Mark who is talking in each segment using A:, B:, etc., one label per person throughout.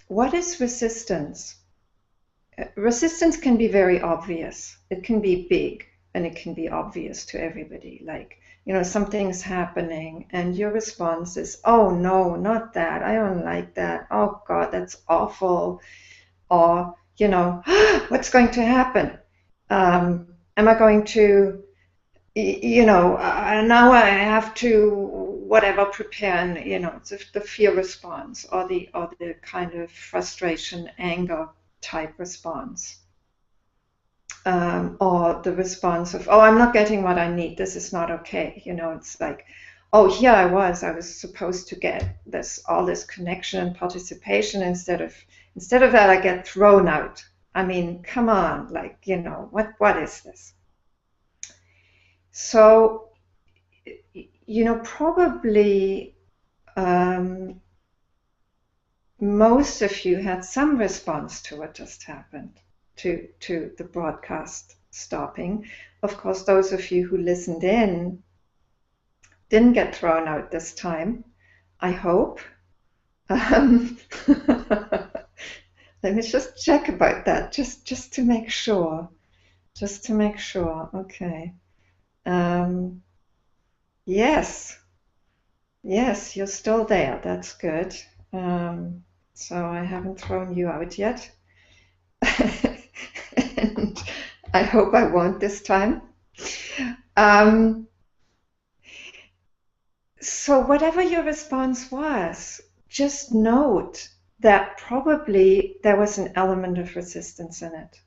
A: what is resistance? Resistance can be very obvious. It can be big and it can be obvious to everybody. Like, something's happening and your response is, oh no, not that. I don't like that. Oh God, that's awful. Or, what's going to happen? Am I going to, now I have to whatever prepare, and it's the fear response or the kind of frustration, anger type response, or the response of, oh, I'm not getting what I need. This is not okay. It's like, oh, here I was supposed to get all this connection and participation. Instead of that, I get thrown out. I mean, come on, like, what is this? So, probably most of you had some response to what just happened, to the broadcast stopping. Of course, those of you who listened in didn't get thrown out this time, I hope. Let me just check about that, just to make sure. Just to make sure. Okay. Yes. Yes, you're still there. That's good. So I haven't thrown you out yet. And I hope I won't this time. So whatever your response was, just note that probably there was an element of resistance in it.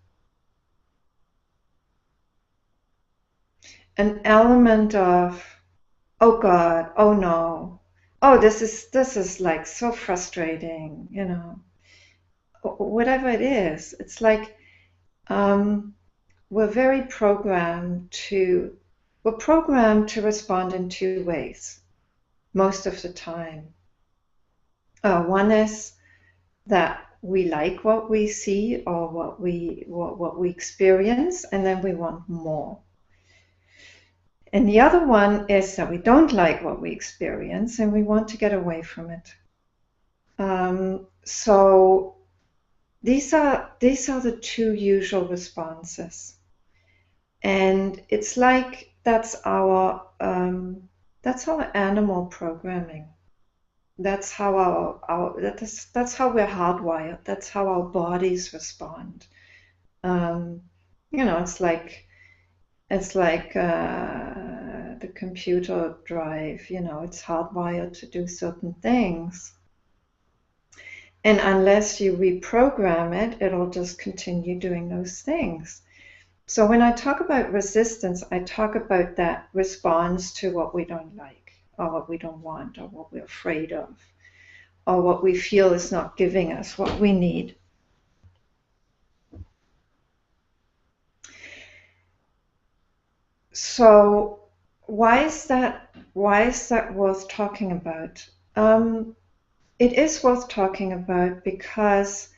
A: An element of, oh God, oh no, oh, this is like so frustrating, whatever it is. It's like we're programmed to respond in two ways most of the time. One is that we like what we see or what we experience, and then we want more. And the other one is that we don't like what we experience and we want to get away from it. So these are the two usual responses, and it's like that's our animal programming. That's how that's how we're hardwired. That's how our bodies respond. It's like the computer drive. It's hardwired to do certain things. And unless you reprogram it, it'll just continue doing those things. So when I talk about resistance, I talk about that response to what we don't like, or what we don't want, or what we're afraid of, or what we feel is not giving us what we need. So why is that worth talking about? It is worth talking about because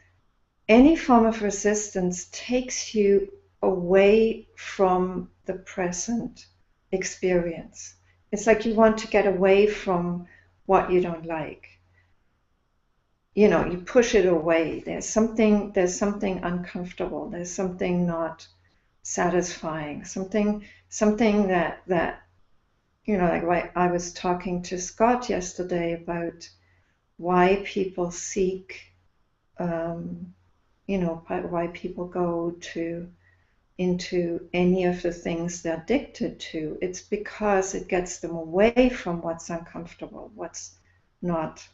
A: any form of resistance takes you away from the present experience. It's like you want to get away from what you don't like. You push it away. There's something uncomfortable. There's something not satisfying. Something that like I was talking to Scott yesterday about why people seek, why people go into any of the things they're addicted to. It's because it gets them away from what's uncomfortable, what's not,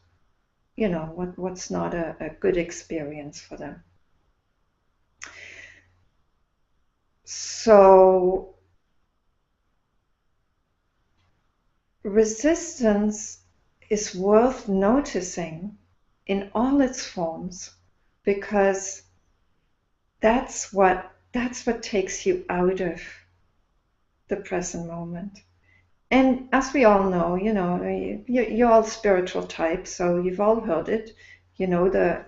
A: what's not a good experience for them. So resistance is worth noticing in all its forms, because that's what takes you out of the present moment. And as we all know, you're all spiritual types, so you've all heard it. You know the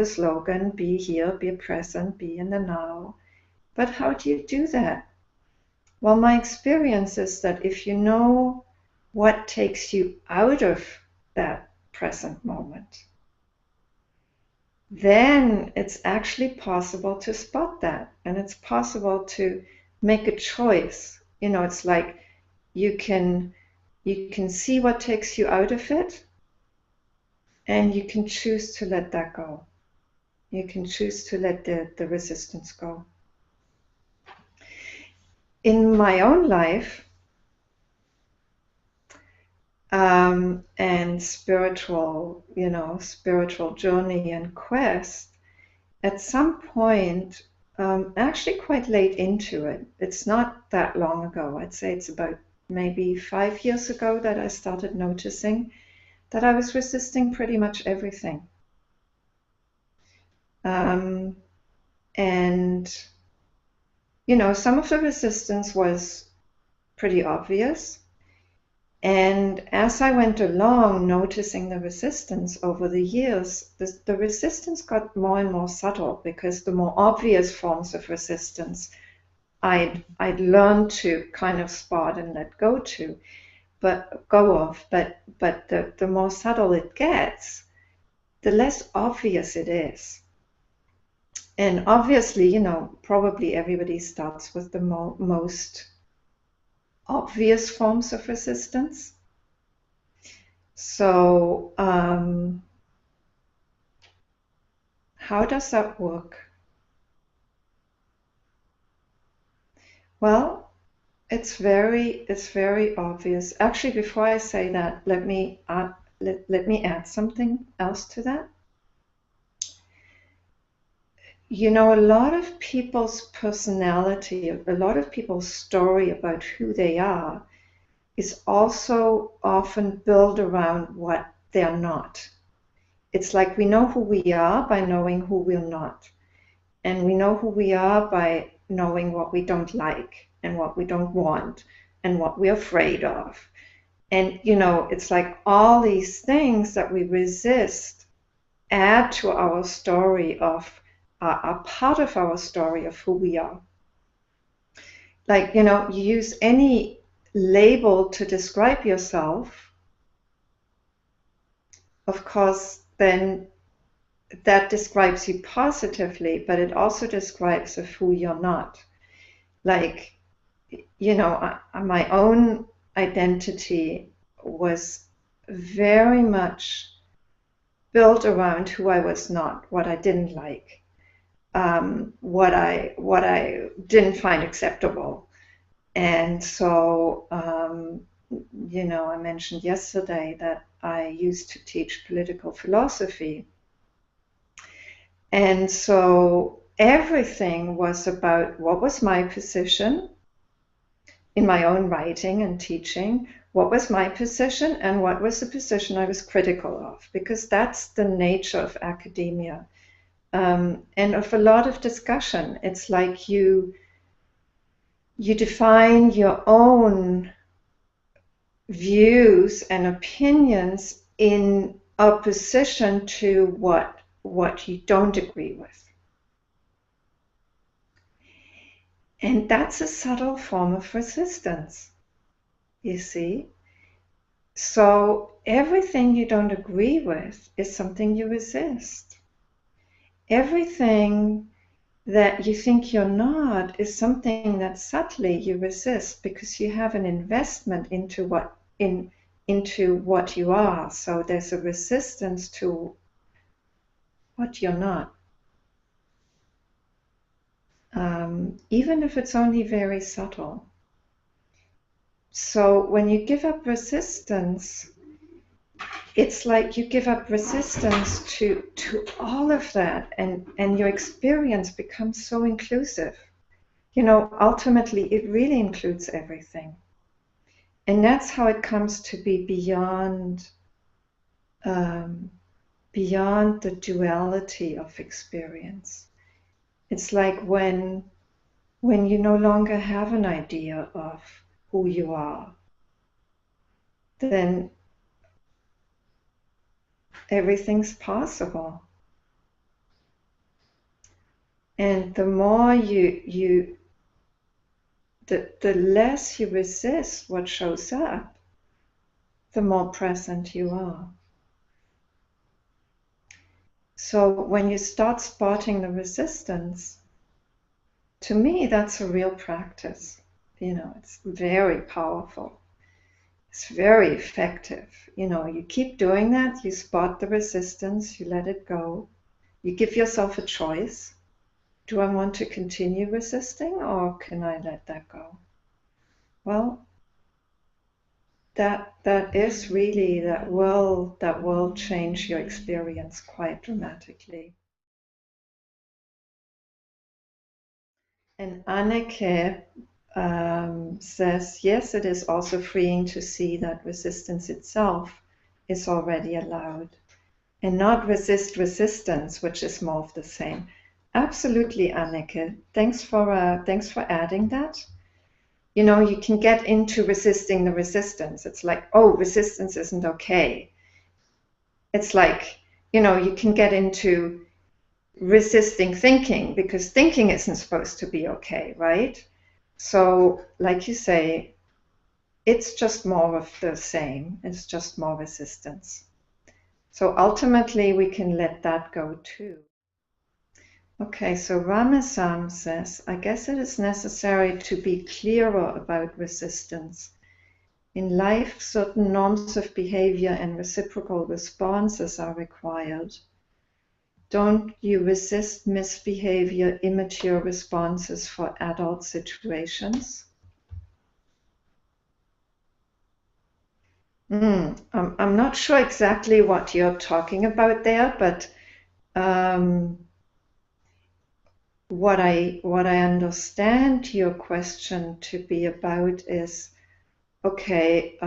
A: slogan: be here, be present, be in the now. But how do you do that? Well, my experience is that if you know what takes you out of that present moment, then it's actually possible to spot that, and it's possible to make a choice. It's like you can see what takes you out of it, and you can choose to let that go. You can choose to let the resistance go. In my own life, and spiritual journey and quest, at some point, actually quite late into it, it's not that long ago, I'd say it's about maybe 5 years ago that I started noticing that I was resisting pretty much everything. And some of the resistance was pretty obvious. And as I went along noticing the resistance over the years, the resistance got more and more subtle, because the more obvious forms of resistance I'd learned to kind of spot and let go of. But the more subtle it gets, the less obvious it is. And obviously, probably everybody starts with the most obvious forms of resistance. So, how does that work? Well, it's very obvious. Actually, before I say that, let me add something else to that. A lot of people's personality, a lot of people's story about who they are is also often built around what they're not. It's like we know who we are by knowing who we're not. And we know who we are by knowing what we don't like and what we don't want and what we're afraid of. And, it's like all these things that we resist add to our story are part of our story of who we are. Like, you use any label to describe yourself, of course, then that describes you positively, but it also describes of who you're not. Like, my own identity was very much built around who I was not, what I didn't like, what I didn't find acceptable. And so, I mentioned yesterday that I used to teach political philosophy. And so everything was about what was my position in my own writing and teaching, what was my position and what was the position I was critical of, because that's the nature of academia, and of a lot of discussion. It's like you define your own views and opinions in opposition to what you don't agree with. And that's a subtle form of resistance, you see. So everything you don't agree with is something you resist. Everything that you think you're not is something that subtly you resist, because you have an investment into what you are. So there's a resistance to what you're not. Even if it's only very subtle. So when you give up resistance, it's like you give up resistance to all of that, and your experience becomes so inclusive. Ultimately, it really includes everything. And that's how it comes to be beyond the duality of experience. It's like when you no longer have an idea of who you are, then everything's possible. And the more the less you resist what shows up, the more present you are. So when you start spotting the resistance, to me, that's a real practice. It's very powerful. It's very effective. You keep doing that, you spot the resistance, you let it go. You give yourself a choice. Do I want to continue resisting, or can I let that go? Well, that is really, that will change your experience quite dramatically. And Anneke says, yes, it is also freeing to see that resistance itself is already allowed, and not resist resistance, which is more of the same. Absolutely, Anneke. Thanks for adding that. You can get into resisting the resistance. It's like, oh, resistance isn't okay. It's like, you can get into resisting thinking, because thinking isn't supposed to be okay, right? So, like you say, it's just more of the same. It's just more resistance. So ultimately, we can let that go too. Okay, so Ramesam says, I guess it is necessary to be clearer about resistance. In life, certain norms of behavior and reciprocal responses are required. Don't you resist misbehavior, immature responses for adult situations? I'm not sure exactly what you're talking about there, but what I understand your question to be about is, okay,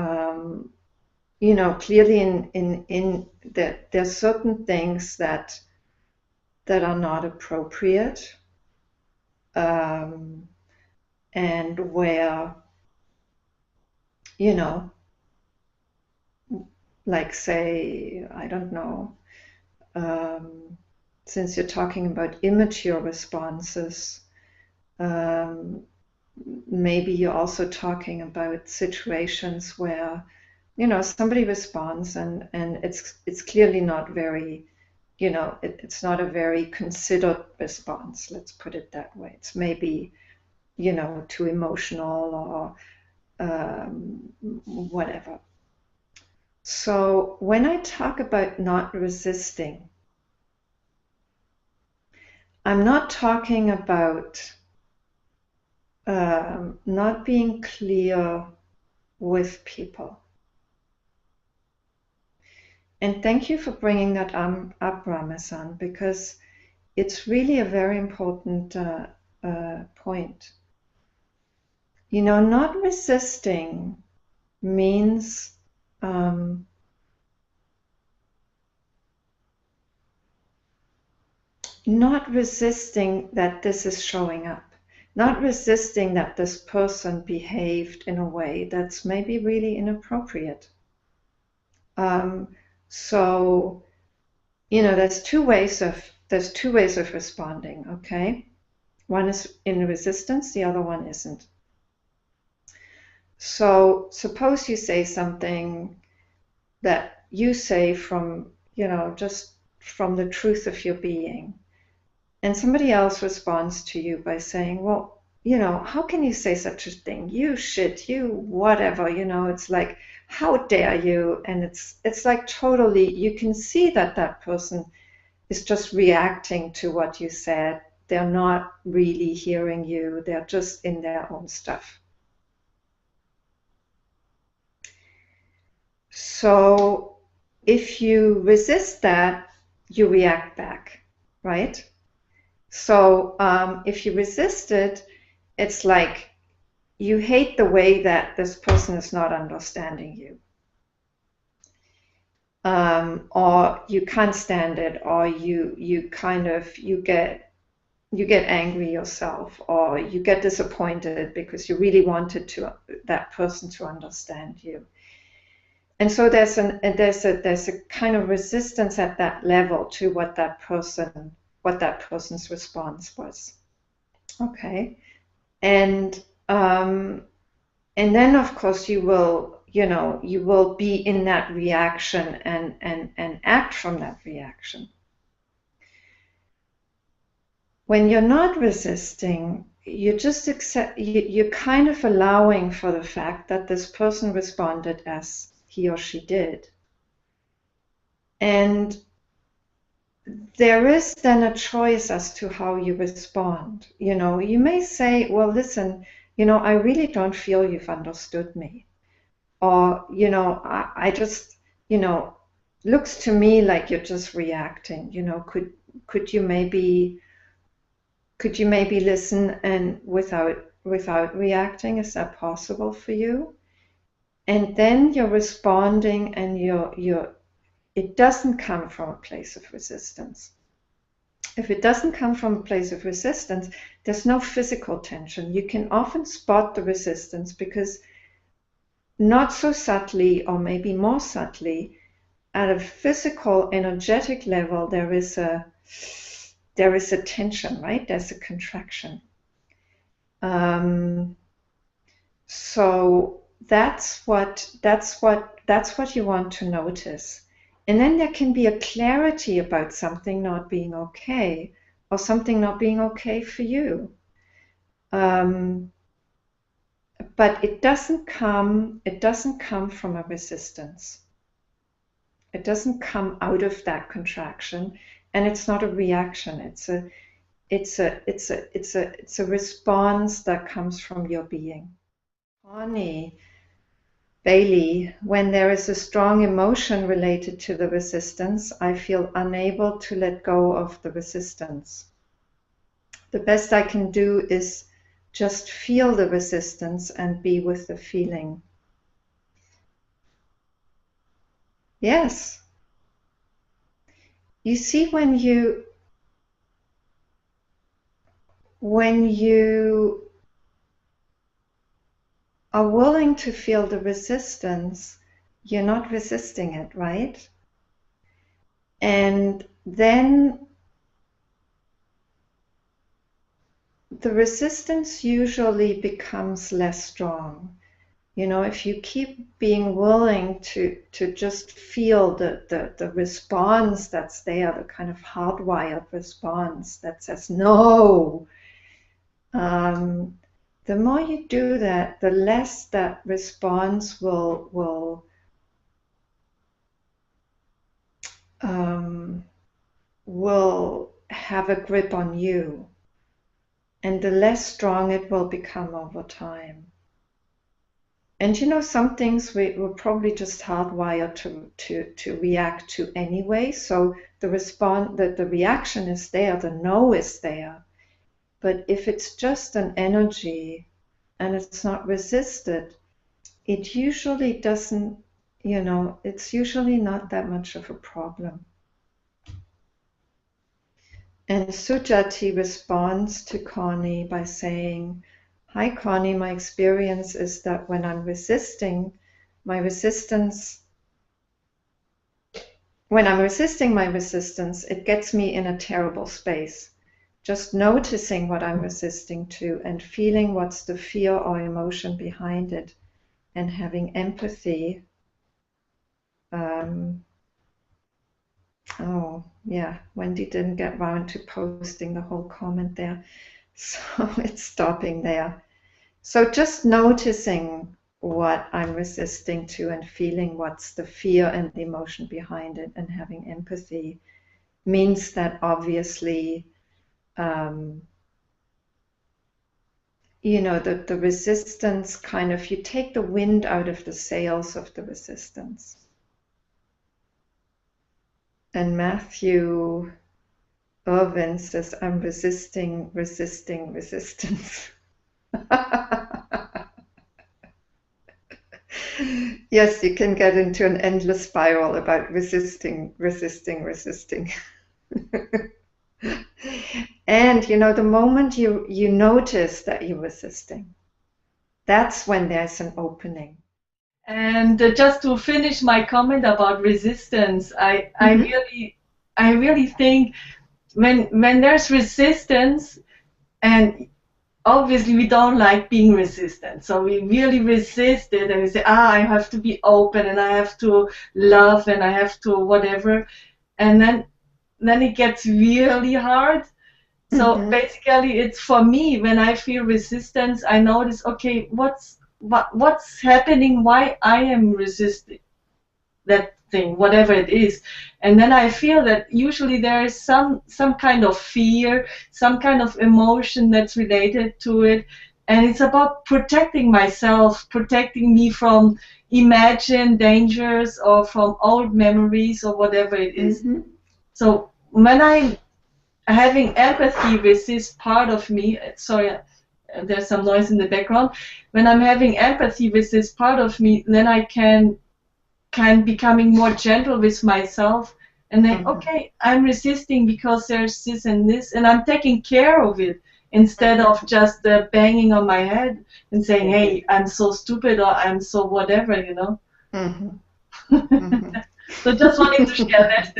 A: clearly in that there's certain things that are not appropriate, and where, like, say, I don't know, since you're talking about immature responses, maybe you're also talking about situations where, somebody responds and it's clearly not very, it's not a very considered response, let's put it that way. It's maybe, too emotional or whatever. So when I talk about not resisting, I'm not talking about not being clear with people. And thank you for bringing that up, Ramazan, because it's really a very important point. Not resisting means not resisting that this is showing up, not resisting that this person behaved in a way that's maybe really inappropriate. So, there's two ways of responding, okay? One is in resistance, the other one isn't. So suppose you say something that you say from, just from the truth of your being, and somebody else responds to you by saying, well, how can you say such a thing? You shit, you whatever, it's like, how dare you? And it's like totally, you can see that that person is just reacting to what you said. They're not really hearing you. They're just in their own stuff. So if you resist that, you react back, right? So if you resist it, it's like you hate the way that this person is not understanding you. Or you can't stand it, or you get angry yourself, or you get disappointed because you really wanted that person to understand you. And so there's a kind of resistance at that level to what that person's response was. Okay. And then of course you will be in that reaction and act from that reaction. when you're not resisting, you just accept, you're kind of allowing for the fact that this person responded as he or she did. And there is then a choice as to how you respond. You know, you may say, well, listen, you know, I really don't feel you've understood me. Or, you know, I just, you know, looks to me like you're just reacting. You know, could you maybe listen and without reacting? Is that possible for you? And then you're responding, and it doesn't come from a place of resistance. If it doesn't come from a place of resistance, there's no physical tension. You can often spot the resistance because not so subtly, or maybe more subtly, at a physical, energetic level, there is a tension, right? There's a contraction. So that's what you want to notice. And then there can be a clarity about something not being okay, or something not being okay for you. But it doesn't come from a resistance. It doesn't come out of that contraction, and it's not a reaction. It's a response that comes from your being. Connie Bailey, when there is a strong emotion related to the resistance, I feel unable to let go of the resistance. The best I can do is just feel the resistance and be with the feeling. Yes. You see, when you are willing to feel the resistance, you're not resisting it, right? And then the resistance usually becomes less strong. You know, if you keep being willing to just feel the response that's there, the kind of hardwired response that says no, the more you do that, the less that response will have a grip on you, and the less strong it will become over time. And you know, some things we're probably just hardwired to react to anyway. So the reaction is there, the no is there. But if it's just an energy and it's not resisted, it usually doesn't, you know, it's usually not that much of a problem. And Sujati responds to Connie by saying, hi Connie, my experience is that when I'm resisting my resistance, it gets me in a terrible space. Just noticing what I'm resisting to and feeling what's the fear or emotion behind it and having empathy. Oh, yeah, Wendy didn't get round to posting the whole comment there, so it's stopping there. So just noticing what I'm resisting to and feeling what's the fear and the emotion behind it and having empathy means that obviously you know, the resistance kind of, you take the wind out of the sails of the resistance. And Matthew Irvin says, I'm resisting resistance. Yes, you can get into an endless spiral about resisting. And you know, the moment you notice that you're resisting, that's when there's an opening.
B: And just to finish my comment about resistance, I really think when there's resistance, and obviously we don't like being resistant, so we really resist it and we say, I have to be open and I have to love and I have to whatever, and then it gets really hard. So basically, it's for me, when I feel resistance, I notice, okay, what's happening, why I am resisting that thing, whatever it is. And then I feel that usually there is some kind of fear, some kind of emotion that's related to it. And it's about protecting myself, protecting me from imagined dangers or from old memories or whatever it is. So when I'm having empathy with this part of me, sorry, there's some noise in the background. When I'm having empathy with this part of me, then I can becoming more gentle with myself, and then okay, I'm resisting because there's this and this, and I'm taking care of it instead of just banging on my head and saying, hey, I'm so stupid or I'm so whatever, you know. So just wanting to share that.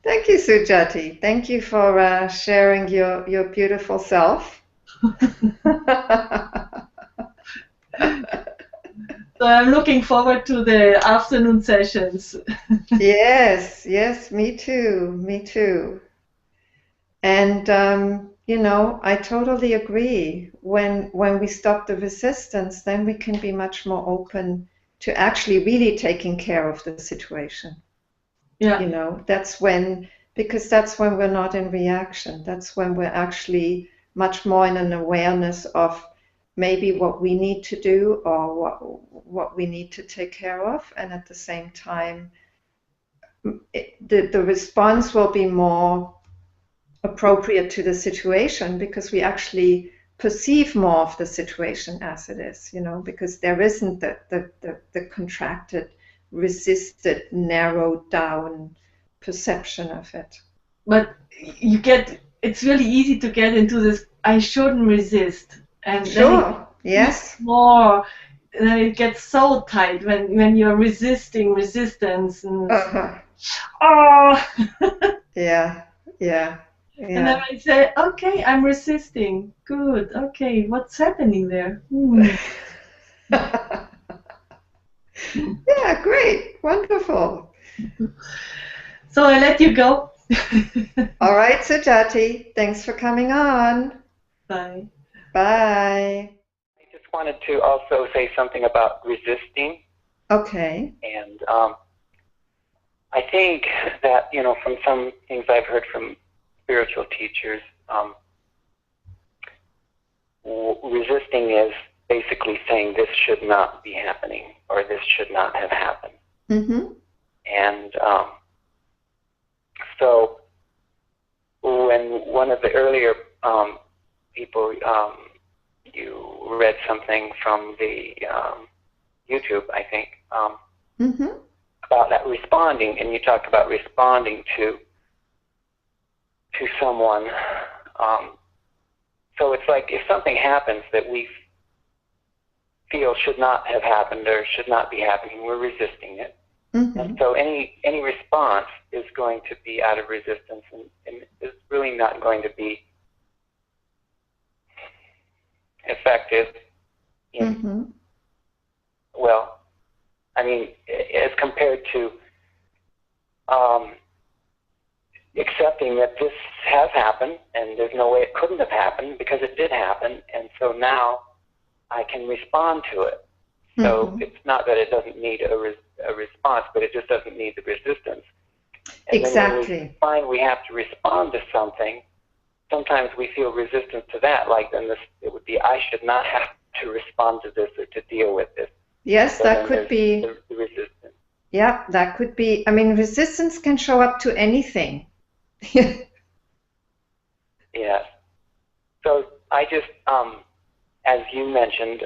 A: Thank you, Sujati. Thank you for sharing your beautiful self.
B: So I'm looking forward to the afternoon sessions.
A: Yes, me too. And you know, I totally agree. When we stop the resistance, then we can be much more open to actually really taking care of the situation.
B: Yeah.
A: You know, because that's when we're not in reaction. That's when we're actually much more in an awareness of maybe what we need to do or what we need to take care of, and at the same time, the response will be more appropriate to the situation because we actually perceive more of the situation as it is, you know, because there isn't the contracted, resisted, narrowed down perception of it.
B: But it's really easy to get into this, I shouldn't resist. And
A: sure, yes.
B: More, then it gets so tight when you're resisting resistance. And, oh!
A: Yeah.
B: And then I say, okay, I'm resisting. Good. Okay, what's happening there?
A: Yeah, great. Wonderful.
B: So I let you go.
A: All right, Sujati. Thanks for coming on.
B: Bye.
A: Bye.
C: I just wanted to also say something about resisting.
A: Okay.
C: And I think that, you know, from some things I've heard from spiritual teachers, resisting is basically saying this should not be happening or this should not have happened. And so when one of the earlier people, you read something from the YouTube, I think, about that responding, and you talked about responding to someone. So it's like if something happens that we feel should not have happened or should not be happening, we're resisting it. And so any response is going to be out of resistance and is really not going to be effective in, well, I mean, as compared to accepting that this has happened and there's no way it couldn't have happened because it did happen, and so now I can respond to it. So it's not that it doesn't need a response, but it just doesn't need the resistance. And
A: exactly.
C: Then when we find we have to respond to something, sometimes we feel resistance to that, like then it would be, I should not have to respond to this or to deal with this.
A: Yes,
C: so
A: that could be.
C: The resistance.
A: Yeah, that could be. I mean, resistance can show up to anything.
C: Yes. So I just, as you mentioned,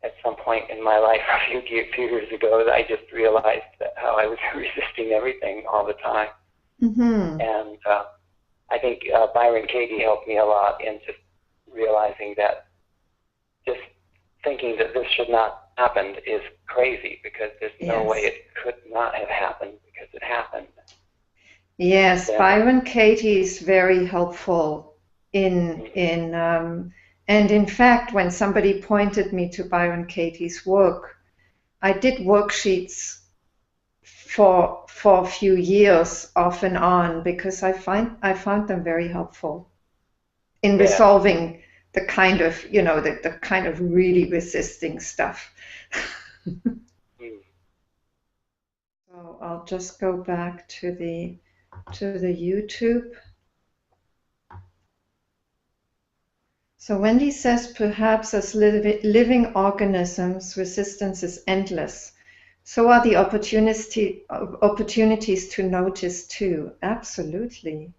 C: at some point in my life a few years ago, I just realized that how I was resisting everything all the time. And I think Byron Katie helped me a lot in just realizing that just thinking that this should not happen is crazy because there's no way it could not have happened because it happened.
A: Yes, Byron Katie is very helpful in and in fact, when somebody pointed me to Byron Katie's work, I did worksheets for a few years off and on, because I found them very helpful in resolving the kind of, the kind of really resisting stuff. So I'll just go back to the YouTube. So Wendy says, perhaps as living organisms, resistance is endless. So are the opportunities to notice too. Absolutely.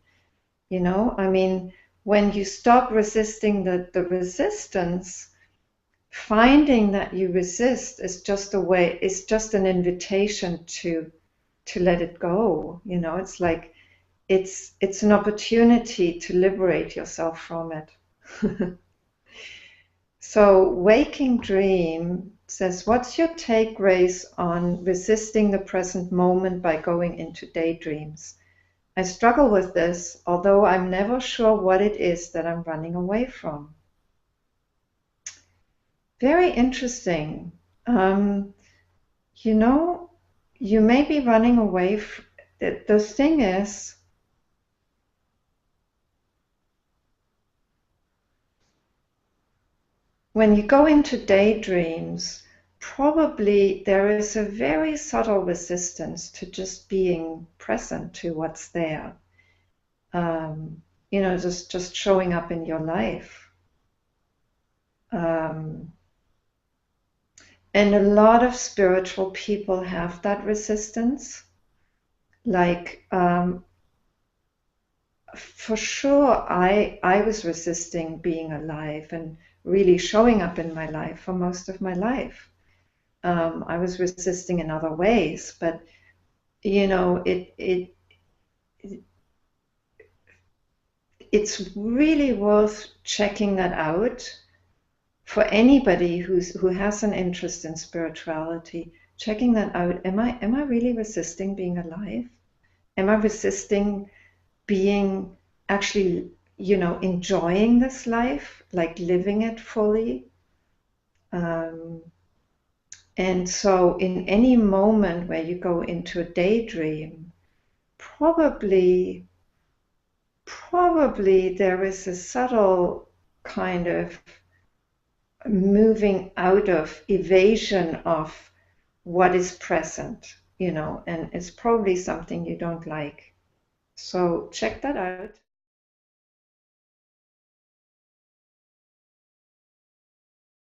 A: I mean, when you stop resisting the resistance, finding that you resist is just it's just an invitation to let it go. It's like it's an opportunity to liberate yourself from it. So Waking Dream says, what's your take, Grace, on resisting the present moment by going into daydreams? I struggle with this, although I'm never sure what it is that I'm running away from. Very interesting. You may be running away from... The thing is, when you go into daydreams, probably there is a very subtle resistance to just being present to what's there. Just showing up in your life. And a lot of spiritual people have that resistance. Like, for sure, I was resisting being alive and really showing up in my life for most of my life. I was resisting in other ways, but it's really worth checking that out for anybody who has an interest in spirituality. Checking that out. Am I really resisting being alive? Am I resisting being actually, enjoying this life, like living it fully? And so in any moment where you go into a daydream, probably there is a subtle kind of moving out of evasion of what is present, and it's probably something you don't like. So check that out.